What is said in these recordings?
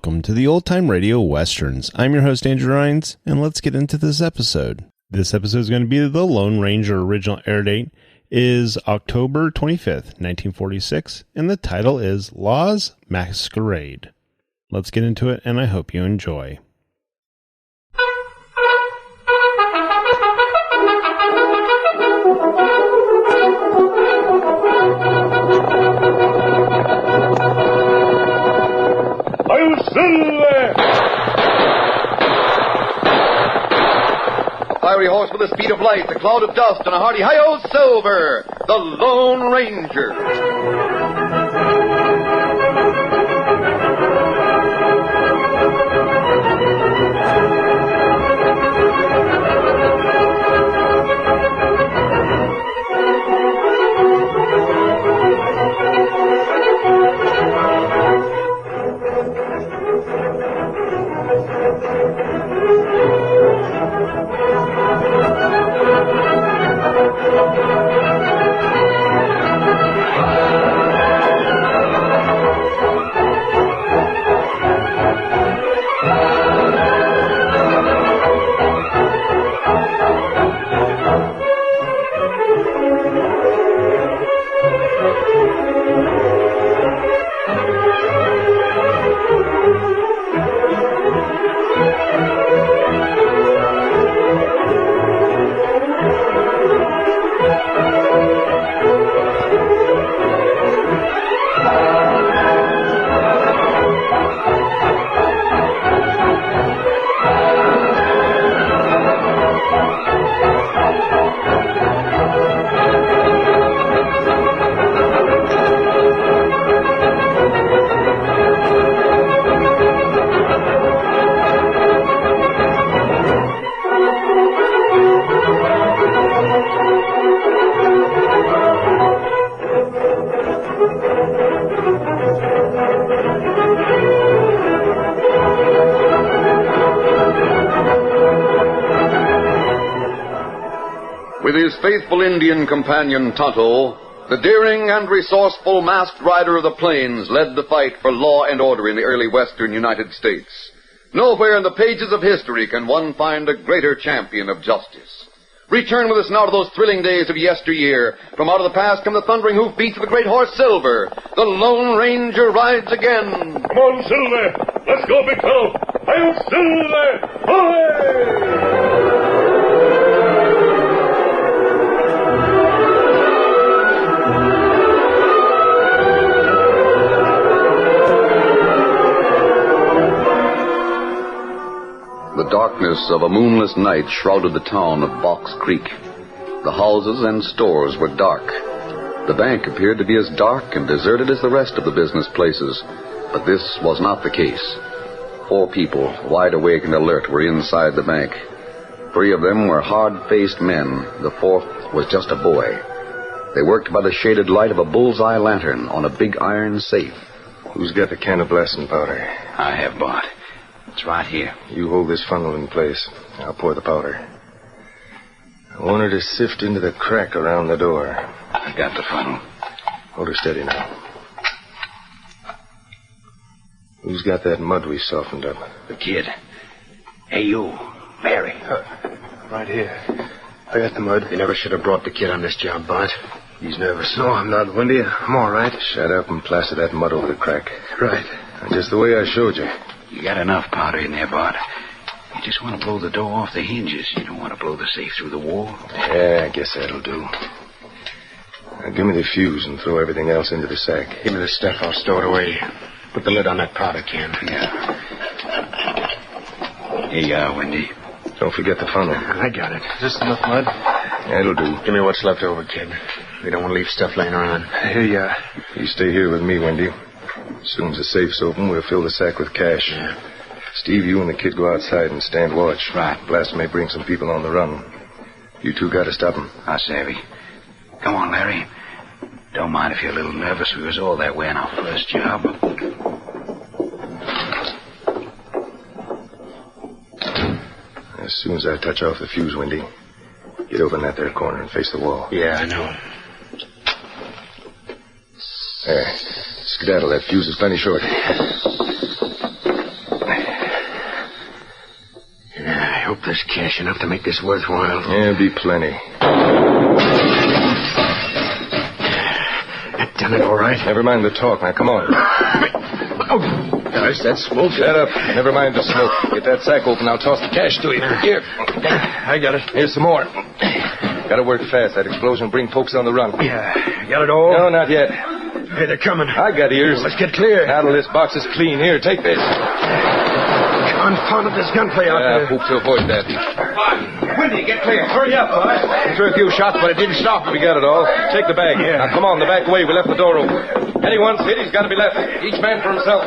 Welcome to the Old Time Radio Westerns. I'm your host, Andrew Rhines, and let's get into this episode. This episode is going to be the Lone Ranger. Original air date is October 25th, 1946, and the title is Law's Masquerade. Let's get into it, and I hope you enjoy. A fiery horse with the speed of light, a cloud of dust, and a hearty hi-yo Silver, the Lone Ranger. With his faithful Indian companion Tonto, the daring and resourceful masked rider of the plains led the fight for law and order in the early western United States. Nowhere in the pages of history can one find a greater champion of justice. Return with us now to those thrilling days of yesteryear. From out of the past come the thundering hoofbeats of the great horse Silver. The Lone Ranger rides again. Come on, Silver. Let's go, big fellow. Hi-yo, Silver. Hooray! The darkness of a moonless night shrouded the town of Box Creek. The houses and stores were dark. The bank appeared to be as dark and deserted as the rest of the business places, but this was not the case. 4 people, wide awake and alert, were inside the bank. 3 of them were hard-faced men. The 4th was just a boy. They worked by the shaded light of a bullseye lantern on a big iron safe. Who's got the can of blasting powder? I have, Bart. It's right here. You hold this funnel in place. I'll pour the powder. I want her to sift into the crack around the door. I got the funnel. Hold her steady now. Who's got that mud we softened up? The kid. Hey, you. Mary. Right here. I got the mud. You never should have brought the kid on this job, Bart. He's nervous. No, I'm not, Wendy. I'm all right. Shut up and plaster that mud over the crack. Right. Just the way I showed you. You got enough powder in there, Bart. You just want to blow the door off the hinges. You don't want to blow the safe through the wall. Yeah, I guess that'll do. Now, give me the fuse and throw everything else into the sack. Give me the stuff. I'll stow it away. Put the lid on that powder can. Yeah. Here you are, Wendy. Don't forget the funnel. I got it. Is this enough mud? That'll do. Give me what's left over, kid. We don't want to leave stuff laying around. Here you are. You stay here with me, Wendy. As soon as the safe's open, we'll fill the sack with cash. Yeah. Steve, you and the kid go outside and stand watch. Right. Blast may bring some people on the run. You two got to stop them. I savvy. Come on, Larry. Don't mind if you're a little nervous. We was all that way on our first job. As soon as I touch off the fuse, Wendy, get over in that there corner and face the wall. Yeah, I know. There. Skedaddle. That fuse is plenty short. hope there's cash enough to make this worthwhile. Yeah, be plenty. That done it all right? Never mind the talk. Now, come on. Gosh, that smoke. Shut up. Never mind the smoke. Get that sack open. I'll toss the cash to you. Here. I got it. Here's some more. Gotta work fast. That explosion will bring folks on the run. Yeah. Got it all? No, not yet. Hey, they're coming. I got ears. Let's get clear. Now this box is clean. Here, take this. Confounded this gunplay out I there. hope to avoid that. Windy, get clear. Hurry up, boy. We threw a few shots, but it didn't stop. We got it all. Take the bag. Yeah. Now, come on, the back way. We left the door open. Anyone's hit, he's got to be left. Each man for himself.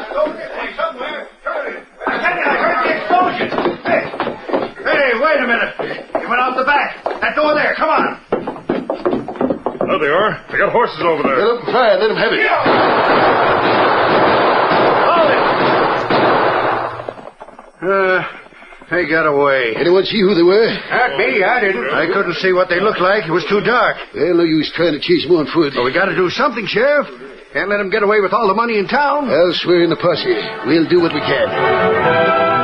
I heard the explosion. Hey, wait a minute. You went out the back. That door there. Come on. There they are. They got horses over there. Get up and fire. Let them have it. Hold it. They got away. Anyone see who they were? Not me. I didn't. I couldn't see what they looked like. It was too dark. Well, no use trying to chase them on foot. Well, we got to do something, Sheriff. Can't let them get away with all the money in town. I'll swear in the posse. We'll do what we can.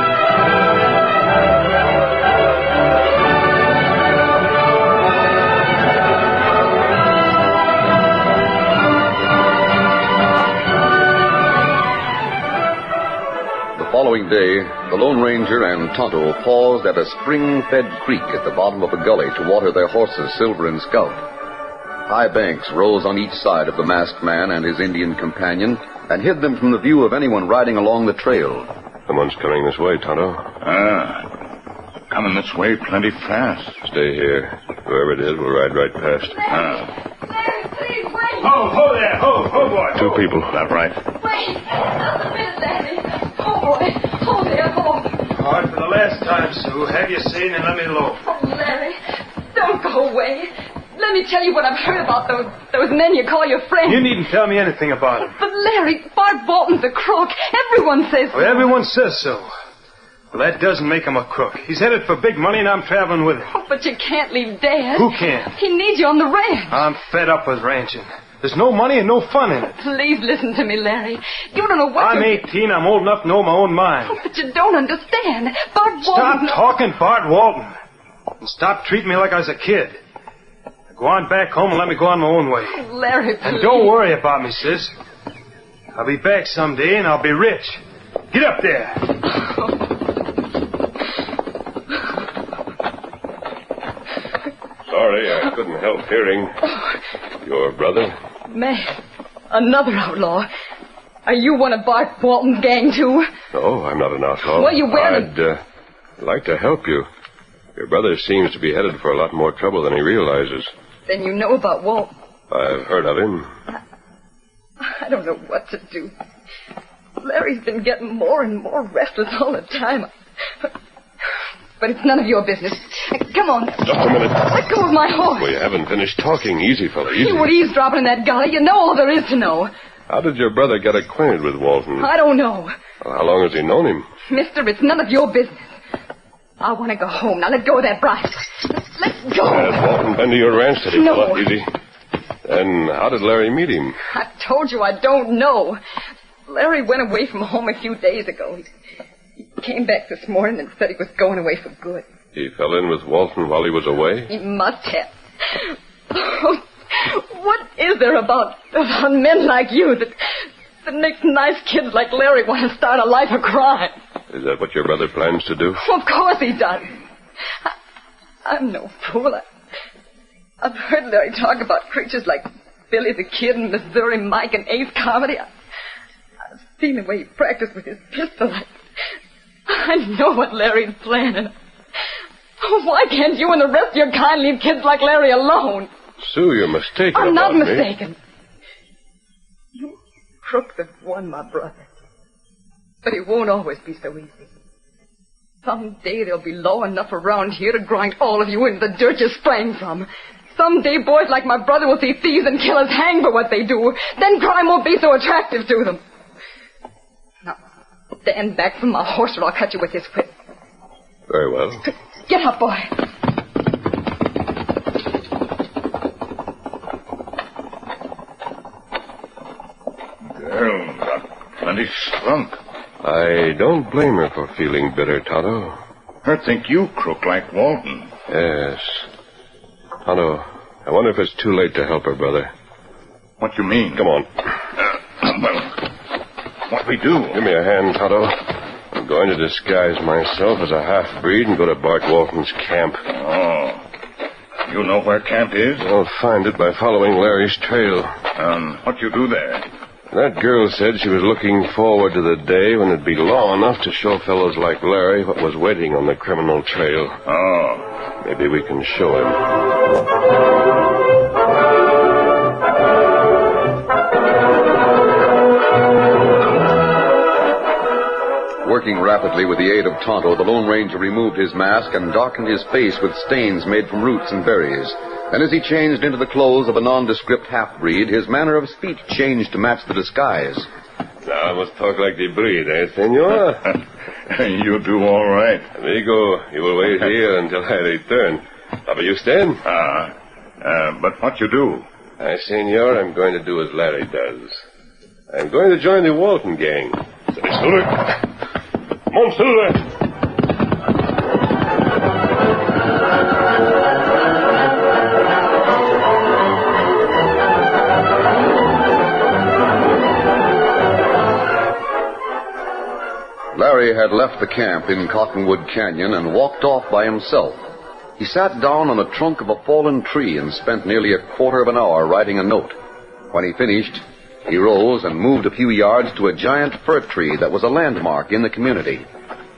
The following day, the Lone Ranger and Tonto paused at a spring-fed creek at the bottom of a gully to water their horses, Silver and Scout. High banks rose on each side of the masked man and his Indian companion and hid them from the view of anyone riding along the trail. Someone's coming this way, Tonto. Coming this way plenty fast. Stay here. Whoever it is, we'll ride right past. Larry, please, wait. Ho there. Ho, boy. Two people. That right. Wait. Just a minute, Daddy. Oh, boy. Oh, there, oh. All right, for the last time, Sue, have your scene and let me alone. Oh, Larry, don't go away. Let me tell you what I've heard about those men you call your friends. You needn't tell me anything about them. But, Larry, Bart Walton's a crook. Everyone says so. Well, everyone says so. Well, that doesn't make him a crook. He's headed for big money, and I'm traveling with him. Oh, but you can't leave Dad. Who can't? He needs you on the ranch. I'm fed up with ranching. There's no money and no fun in it. Please listen to me, Larry. You don't know what I'm 18. I'm old enough to know my own mind. Oh, but you don't understand. Bart Walton... Stop talking Bart Walton. And stop treating me like I was a kid. Go on back home and let me go on my own way. Oh, Larry, please. And don't worry about me, sis. I'll be back someday and I'll be rich. Get up there. Sorry, I couldn't help hearing. Your brother? Man, another outlaw. Are you one of Bart Walton's gang, too? No, I'm not an outlaw. Well, you wear I'd like to help you. Your brother seems to be headed for a lot more trouble than he realizes. Then you know about Walton. I've heard of him. I don't know what to do. Larry's been getting more and more restless all the time. But it's none of your business. Come on. Just a minute. Let go of my horse. We haven't finished talking. Easy, fella, easy. You were eavesdropping in that gully. You know all there is to know. How did your brother get acquainted with Walton? I don't know. Well, how long has he known him? Mister, it's none of your business. I want to go home. Now let go of that bridle. Let go. Has Walton been to your ranch today, No. fella? Easy. Then how did Larry meet him? I told you I don't know. Larry went away from home a few days ago. He came back this morning and said he was going away for good. He fell in with Walton while he was away? He must have. Oh, what is there about men like you that makes nice kids like Larry want to start a life of crime? Is that what your brother plans to do? Of course he does. I'm no fool. I've heard Larry talk about creatures like Billy the Kid and Missouri Mike and Ace Comedy. I've seen the way he practiced with his pistol. I know what Larry's planning. Why can't you and the rest of your kind leave kids like Larry alone? Sue, you're mistaken I'm not about me. mistaken. You crooks have won my brother. But it won't always be so easy. Someday there'll be law enough around here to grind all of you into the dirt you sprang from. Someday boys like my brother will see thieves and killers hang for what they do. Then crime won't be so attractive to them. Now, stand back from my horse or I'll cut you with this whip. Very well. Get up, boy. Girl got plenty strunk. I don't blame her for feeling bitter, Tonto. I think you crook like Walton. Yes. Tonto, I wonder if it's too late to help her brother. What you mean? Come on. Well, what we do? Give me a hand, Tonto. I'm going to disguise myself as a half-breed and go to Bart Walton's camp. Oh. You know where camp is? I'll find it by following Larry's trail. What you do there? That girl said she was looking forward to the day when it'd be law enough to show fellows like Larry what was waiting on the criminal trail. Oh. Maybe we can show him. Working rapidly with the aid of Tonto, the Lone Ranger removed his mask and darkened his face with stains made from roots and berries. And as he changed into the clothes of a nondescript half-breed, his manner of speech changed to match the disguise. Now I must talk like the breed, eh, senor? You do all right. Amigo, you will wait here until I return. How about you, Stan? But what you do? Senor, I'm going to do as Larry does. I'm going to join the Walton gang. Silver. Come on, Silver. Larry had left the camp in Cottonwood Canyon and walked off by himself. He sat down on the trunk of a fallen tree and spent nearly a quarter of an hour writing a note. When he finished, he rose and moved a few yards to a giant fir tree that was a landmark in the community.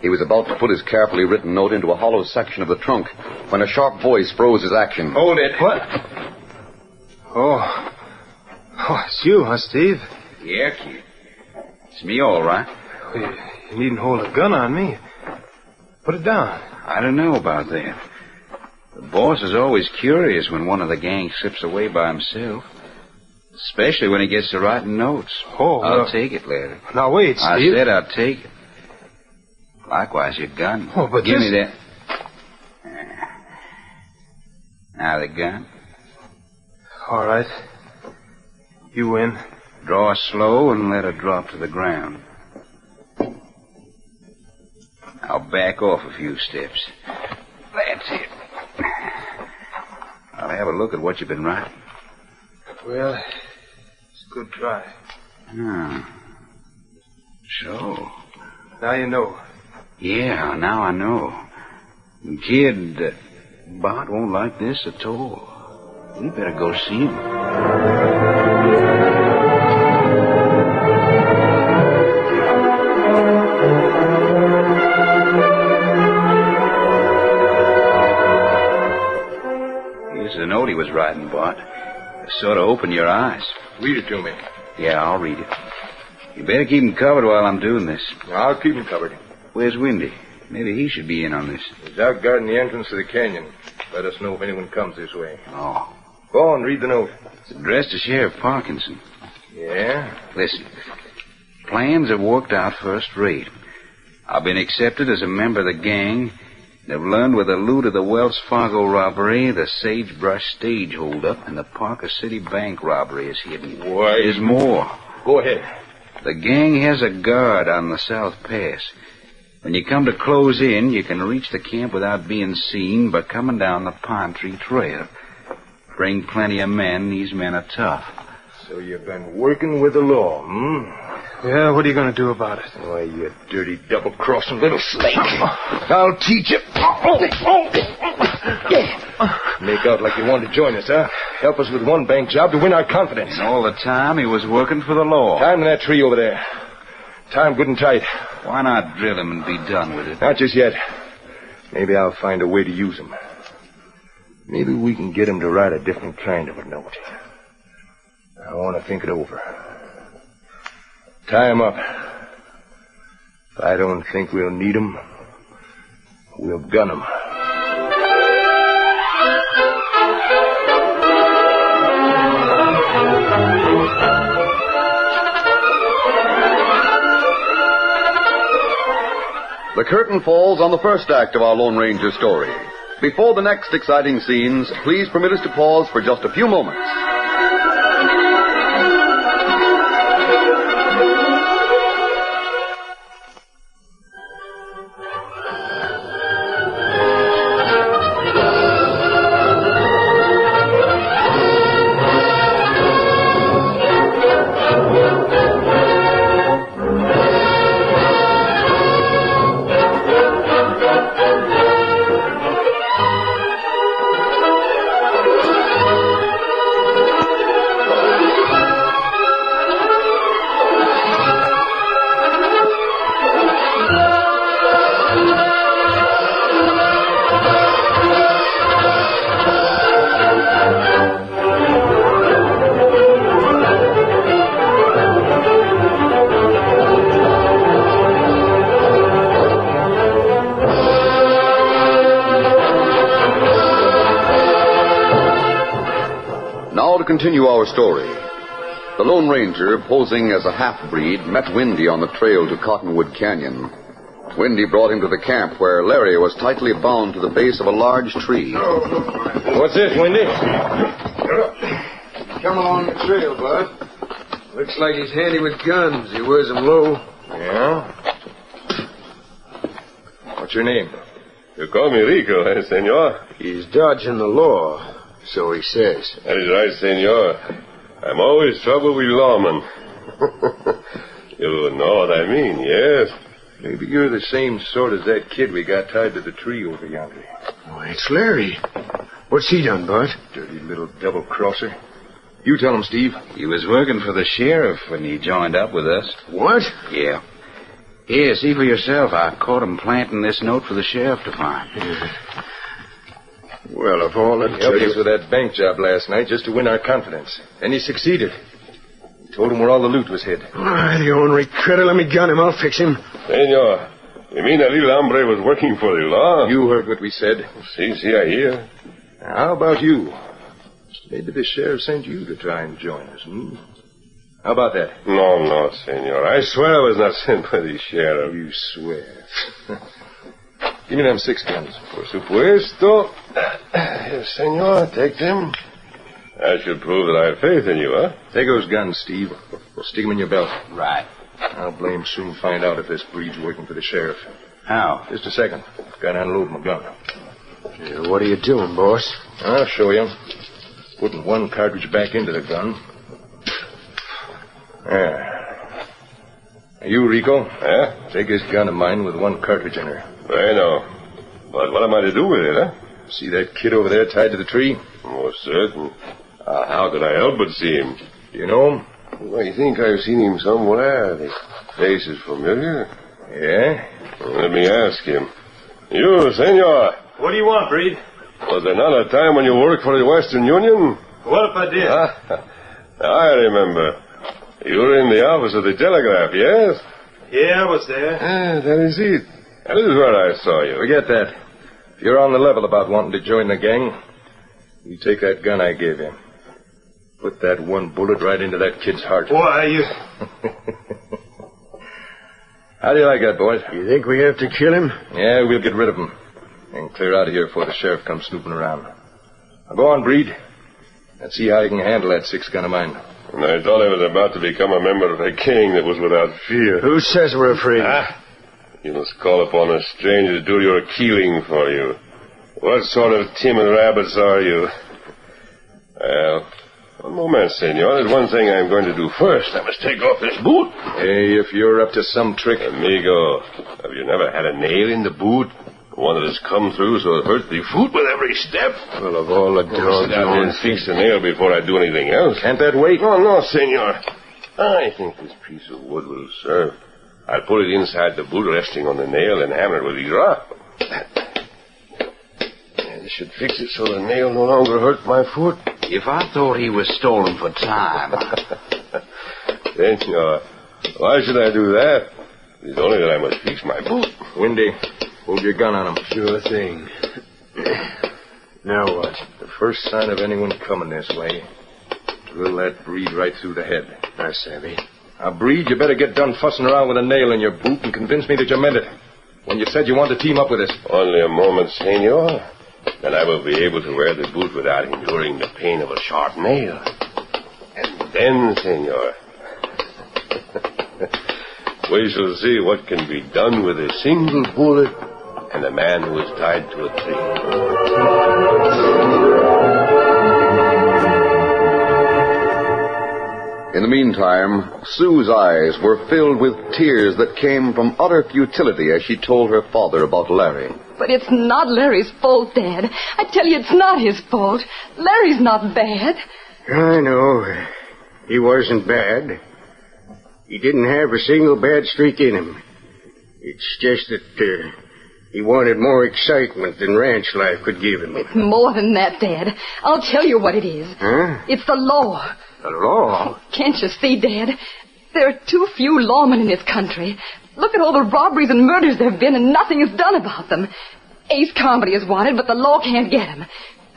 He was about to put his carefully written note into a hollow section of the trunk when a sharp voice froze his action. Hold it. What? Oh, it's you, huh, Steve? Yeah, kid. It's me, all right. You needn't hold a gun on me. Put it down. I don't know about that. The boss is always curious when one of the gang slips away by himself. Especially when he gets to writing notes. Oh, I'll take it, Larry. Now, wait, Steve. I said I'd take it. Likewise, your gun. Oh, but Give me that. Now the gun. All right. You win. Draw slow and let her drop to the ground. I'll back off a few steps. That's it. I'll have a look at what you've been writing. Well, it's a good try. So? Now you know. Yeah, now I know. Kid, Bart won't like this at all. We better go see him. Here's the note he was writing, Bart. Sort of open your eyes. Read it to me. Yeah, I'll read it. You better keep him covered while I'm doing this. I'll keep him covered. Where's Windy? Maybe he should be in on this. He's out guarding the entrance to the canyon. Let us know if anyone comes this way. Oh. Go on, read the note. It's addressed to Sheriff Parkinson. Yeah? Listen. Plans have worked out first rate. I've been accepted as a member of the gang. They've learned where the loot of the Wells Fargo robbery, the Sagebrush stage holdup, and the Parker City Bank robbery is hidden. Why? There's more. Go ahead. The gang has a guard on the South Pass. When you come to close in, you can reach the camp without being seen by coming down the Pine Tree Trail. Bring plenty of men. These men are tough. So you've been working with the law, Yeah, what are you going to do about it? Why, you dirty double-crossing little snake. I'll teach you. Make out like you want to join us, huh? Help us with one bank job to win our confidence. And all the time he was working for the law. Time in that tree over there. Time good and tight. Why not drill him and be done with it? Not just yet. Maybe I'll find a way to use him. Maybe we can get him to write a different kind of a note. I want to think it over. Tie him up. If I don't think we'll need him, we'll gun him. The curtain falls on the first act of our Lone Ranger story. Before the next exciting scenes, please permit us to pause for just a few moments. now to continue our story. The Lone Ranger, posing as a half-breed, met Windy on the trail to Cottonwood Canyon. Windy brought him to the camp where Larry was tightly bound to the base of a large tree. What's this, Windy? Come along the trail, Bud. Looks like he's handy with guns. He wears them low. Yeah? What's your name? You call me Rico, senor? He's dodging the law, so he says. That is right, senor. I'm always trouble with lawmen. You know what I mean, yes? Maybe you're the same sort as that kid we got tied to the tree over yonder. Oh, it's Larry. What's he done, Bud? Dirty little double-crosser. You tell him, Steve. He was working for the sheriff when he joined up with us. What? Yeah. Here, see for yourself. I caught him planting this note for the sheriff to find. Yeah. Well, of all the... He helped us with that bank job last night just to win our confidence. And he succeeded. He told him where all the loot was hid. The ornery critter. Let me gun him. I'll fix him. Senor, you mean that little hombre was working for the law? You heard what we said. See, I hear. How about you? Maybe the sheriff sent you to try and join us, hmm? How about that? No, senor. I swear I was not sent by the sheriff. You swear. Give me them 6 guns. Por supuesto. Yes, senor, take them. I should prove that I have faith in you, huh? Take those guns, Steve. Stick them in your belt. Right. I'll blame soon find out if this breed's working for the sheriff. How? Just a second. Gotta unload my gun. Yeah, what are you doing, boss? I'll show you. Putting one cartridge back into the gun. There. You, Rico. Yeah? Take this gun of mine with one cartridge in her. I know. But what am I to do with it, huh? See that kid over there tied to the tree? Most certain. How could I help but see him? Do you know him? I think I've seen him somewhere. The face is familiar. Yeah? Well, let me ask him. You, senor. What do you want, Breed? Was there not a time when you worked for the Western Union? What if I did? I remember. You were in the office of the telegraph, yes? Yeah, I was there. That is it. That is where I saw you. Forget that. If you're on the level about wanting to join the gang, you take that gun I gave you. Put that one bullet right into that kid's heart. Why, you... How do you like that, boys? You think we have to kill him? Yeah, we'll get rid of him. And clear out of here before the sheriff comes snooping around. Now go on, Breed. Let's see how you can handle that 6-gun of mine. And I thought I was about to become a member of a gang that was without fear. Who says we're afraid? You must call upon a stranger to do your keeling for you. What sort of timid rabbits are you? Well, one moment, senor. There's one thing I'm going to do first. I must take off this boot. Hey, if you're up to some trick... Amigo, have you never had a nail in the boot? One that has come through so it hurts the foot with every step? Well, of all the dogs... Sit down and fix the nail before I do anything else. Can't that wait? No, senor. I think this piece of wood will serve. I'll put it inside the boot resting on the nail and hammer it with the rock. This should fix it so the nail no longer hurts my foot. If I thought he was stolen for time... Senor, why should I do that? It's only that I must fix my boot. Windy, hold your gun on him. Sure thing. Now what? The first sign of anyone coming this way, drill that Breed right through the head. I savvy. Now, Breed, you better get done fussing around with a nail in your boot and convince me that you meant it. When you said you wanted to team up with us. Only a moment, senor. Then I will be able to wear the boot without enduring the pain of a sharp nail. And then, senor, we shall see what can be done with a single bullet and a man who is tied to a In the meantime, Sue's eyes were filled with tears that came from utter futility as she told her father about Larry. But it's not Larry's fault, Dad. I tell you, it's not his fault. Larry's not bad. I know. He wasn't bad. He didn't have a single bad streak in him. It's just that he wanted more excitement than ranch life could give him. It's more than that, Dad. I'll tell you what it is. Huh? It's the law. The law? Can't you see, Dad? There are too few lawmen in this country. Look at all the robberies and murders there have been, and nothing is done about them. Ace Carmody is wanted, but the law can't get him.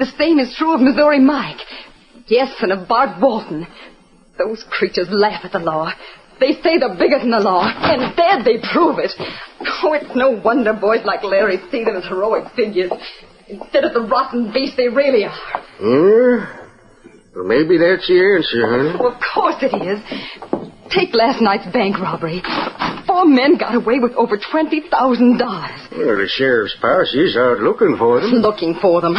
The same is true of Missouri Mike. Yes, and of Bart Walton. Those creatures laugh at the law. They say they're bigger than the law, and dead they prove it. Oh, it's no wonder boys like Larry see them as heroic figures, instead of the rotten beasts they really are. Well, maybe that's the answer, honey. Well, of course it is. Take last night's bank robbery. 4 men got away with over $20,000. Well, the sheriff's posse's out looking for them. Looking for them.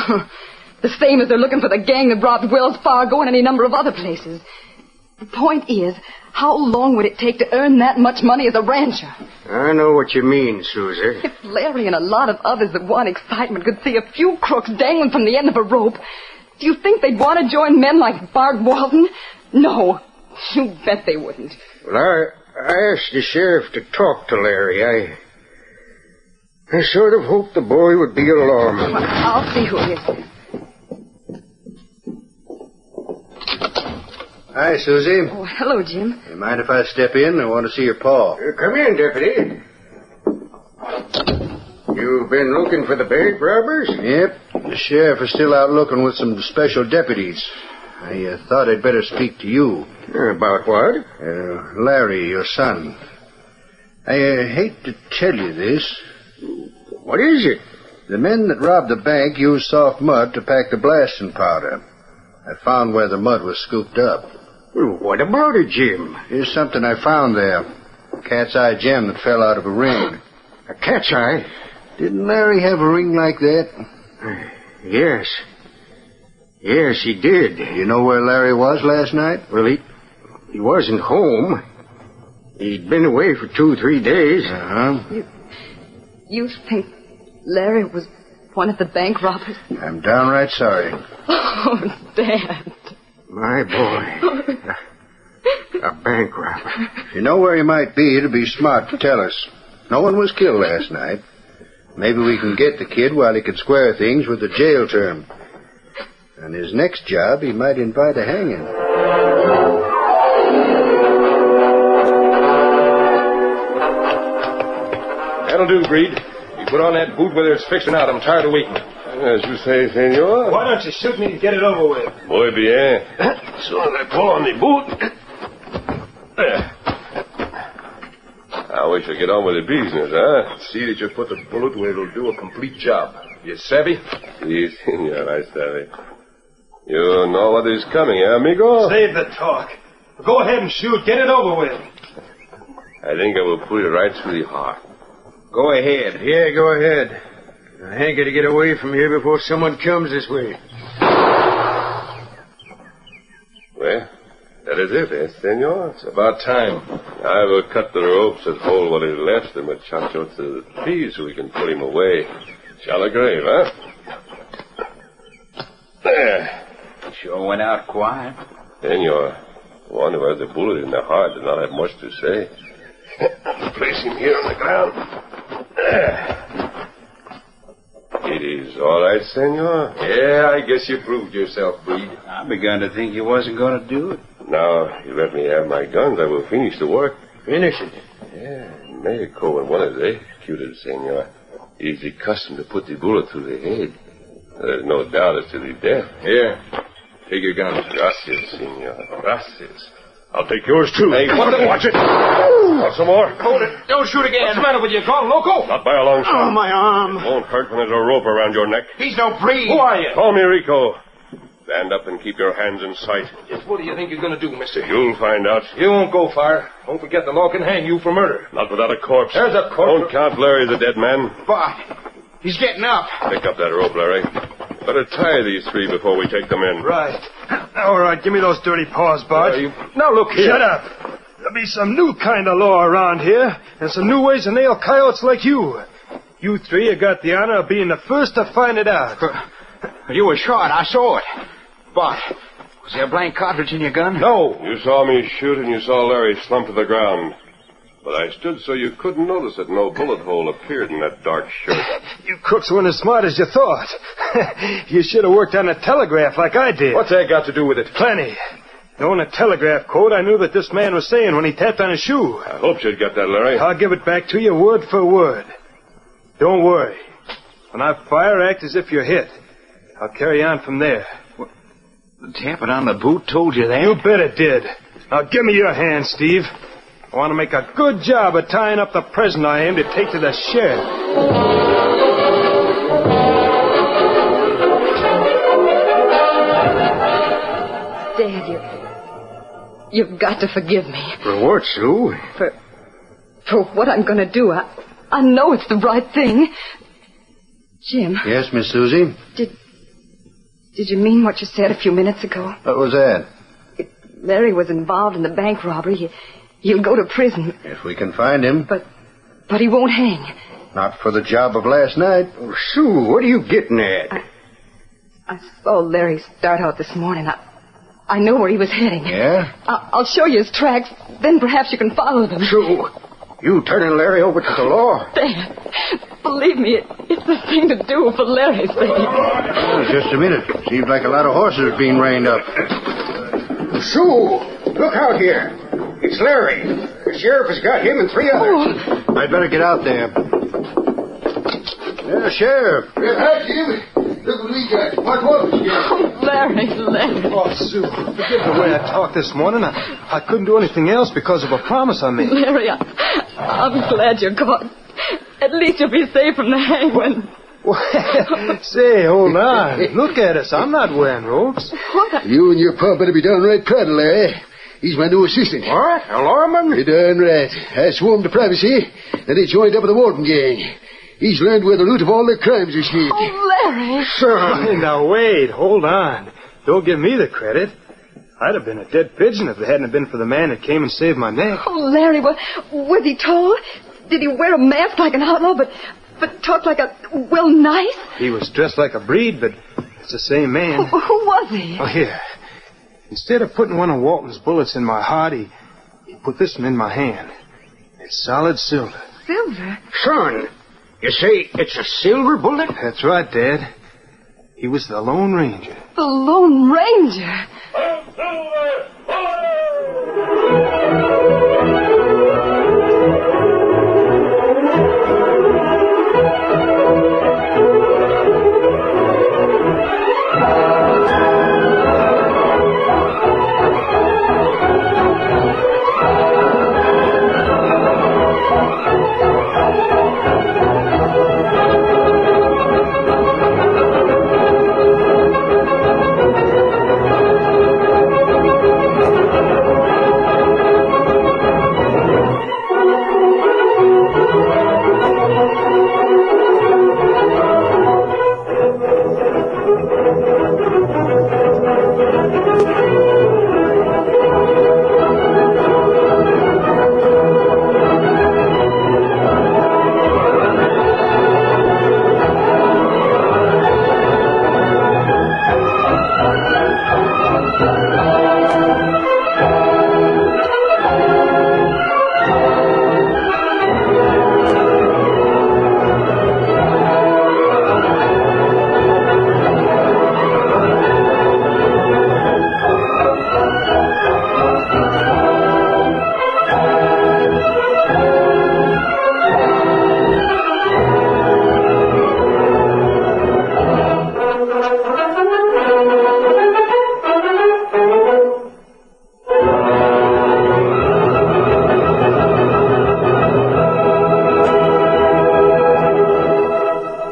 The same as they're looking for the gang that robbed Wells Fargo and any number of other places. The point is, how long would it take to earn that much money as a rancher? I know what you mean, Susie. If Larry and a lot of others that want excitement could see a few crooks dangling from the end of a rope, do you think they'd want to join men like Bart Walton? No, you bet they wouldn't. Well, I asked the sheriff to talk to Larry. I sort of hoped the boy would be a lawman. Well, I'll see who it is. Hi, Susie. Oh, hello, Jim. You mind if I step in? I want to see your pa. Come in, Deputy. You've been looking for the bank robbers? Yep. The sheriff is still out looking with some special deputies. I thought I'd better speak to you. About what? Larry, your son. I hate to tell you this. What is it? The men that robbed the bank used soft mud to pack the blasting powder. I found where the mud was scooped up. Well, what about it, Jim? Here's something I found there. A cat's eye gem that fell out of a ring. A cat's eye? Didn't Larry have a ring like that? Yes. Yes, he did. You know where Larry was last night? Well, he wasn't home. He'd been away for 2-3 days. Uh-huh. You think Larry was one of the bank robbers? I'm downright sorry. Oh, Dad. My boy. A bank robber. If you know where he might be, it'd be smart to tell us. No one was killed last night. Maybe we can get the kid while he can square things with the jail term. On his next job, he might invite a hanging. That'll do, Breed. You put on that boot whether it's fixing out. I'm tired of waiting. As you say, senor. Why don't you shoot me and get it over with? Muy bien. As soon as I pull on the boot. There. Now we should get on with the business, huh? See that you put the bullet where it'll do a complete job. You savvy? Si, senor, I savvy. You know what is coming, eh, amigo? Save the talk. Go ahead and shoot. Get it over with. I think I will put it right through the heart. Go ahead. Yeah, go ahead. I ain't gonna get away from here before someone comes this way. Well, that is it, eh, senor? It's about time. I will cut the ropes that hold what is left of Muchacho to the trees so we can put him away. Shall I grave, huh? There. Sure went out quiet. Senor, one who has a bullet in the heart does not have much to say. Place him here on the ground. There. It is all right, senor? Yeah, I guess you proved yourself, Breed. I begun to think you wasn't going to do it. Now, you let me have my guns, I will finish the work. Finish it? Yeah, in Mexico, when one is executed, senor, it is the custom to put the bullet through the head. There's no doubt as to the death. Here, take your gun. Gracias, senor. Gracias. I'll take yours, too. Hey, watch it. Want some more? Hold it. Don't shoot again. What's the matter with you? Gone loco? Not by a long shot. Oh, my arm. It won't hurt when there's a rope around your neck. He's no Breed. Who are you? Call me Rico. Stand up and keep your hands in sight. Just what do you think you're going to do, mister? You'll find out. You won't go far. Don't forget the law can hang you for murder. Not without a corpse. There's a corpse. Don't count Larry as a dead man. But he's getting up. Pick up that rope, Larry. Better tie these three before we take them in. Right. All right, give me those dirty paws, Bart. Now look here. Shut up. There'll be some new kind of law around here, and some new ways to nail coyotes like you. You three have got the honor of being the first to find it out. You were shot. I saw it. But was there a blank cartridge in your gun? No. You saw me shoot and you saw Larry slump to the ground. But I stood so you couldn't notice that no bullet hole appeared in that dark shirt. You crooks weren't as smart as you thought. You should have worked on a telegraph like I did. What's that got to do with it? Plenty. Knowing the telegraph code, I knew that this man was saying when he tapped on his shoe. I hoped you'd get that, Larry. I'll give it back to you word for word. Don't worry. When I fire, act as if you're hit. I'll carry on from there. The tapping on the boot told you that? You bet it did. Now give me your hand, Steve. I want to make a good job of tying up the present I aim to take to the shed. Dad, you've got to forgive me. For what, Sue? For what I'm going to do. I know it's the right thing. Jim. Yes, Miss Susie? Did you mean what you said a few minutes ago? What was that? If Larry was involved in the bank robbery, he'll go to prison. If we can find him. But he won't hang. Not for the job of last night. Oh, Sue, what are you getting at? I saw Larry start out this morning. I know where he was heading. Yeah? I'll show you his tracks. Then perhaps you can follow them. Sue, you turning Larry over to the law? Dad, believe me, it's the thing to do for Larry's sake. Oh, just a minute. Seems like a lot of horses being reined up. Sue, look out here. It's Larry. The sheriff has got him and 3 others. Oh. I'd better get out there. Yeah, Sheriff. Hi, Jim. Look what we got. What was it, Oh, Larry. Oh, Sue, forgive the way I talked this morning. I couldn't do anything else because of a promise I made. Larry, I'm glad you're caught. At least you'll be safe from the hangman. Say, hold on. Look at us. I'm not wearing ropes. What? You and your pa better be downright proud of Larry. He's my new assistant. What? A lawman? You're darn right. I swore him to privacy, then he joined up with the Warden gang. He's learned where the root of all their crimes are sneaked. Oh, Larry. Hey, now, wait. Hold on. Don't give me the credit. I'd have been a dead pigeon if it hadn't been for the man that came and saved my neck. Oh, Larry, was he tall? Did he wear a mask like an outlaw, but talk like nice? He was dressed like a breed, but it's the same man. Who was he? Oh, here. Instead of putting one of Walton's bullets in my heart, he put this one in my hand. It's solid silver. Silver? Son, you say it's a silver bullet? That's right, Dad. He was the Lone Ranger. The Lone Ranger?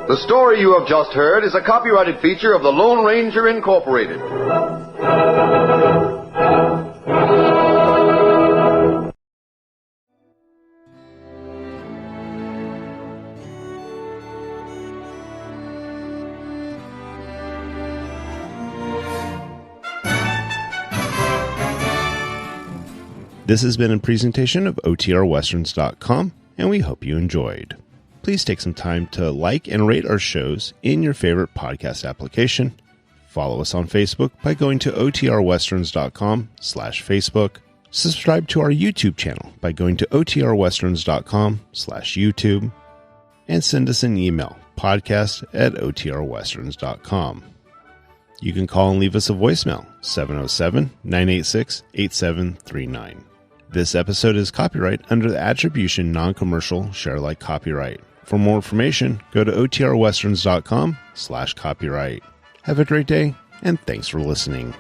The story you have just heard is a copyrighted feature of the Lone Ranger Incorporated. This has been a presentation of OTRWesterns.com, and we hope you enjoyed. Please take some time to like and rate our shows in your favorite podcast application. Follow us on Facebook by going to OTRWesterns.com/Facebook. Subscribe to our YouTube channel by going to OTRWesterns.com/YouTube. And send us an email, podcast@OTRWesterns.com. You can call and leave us a voicemail, 707-986-8739. This episode is copyright under the Attribution Non-Commercial Share-alike copyright. For more information, go to OTRWesterns.com/copyright. Have a great day and thanks for listening.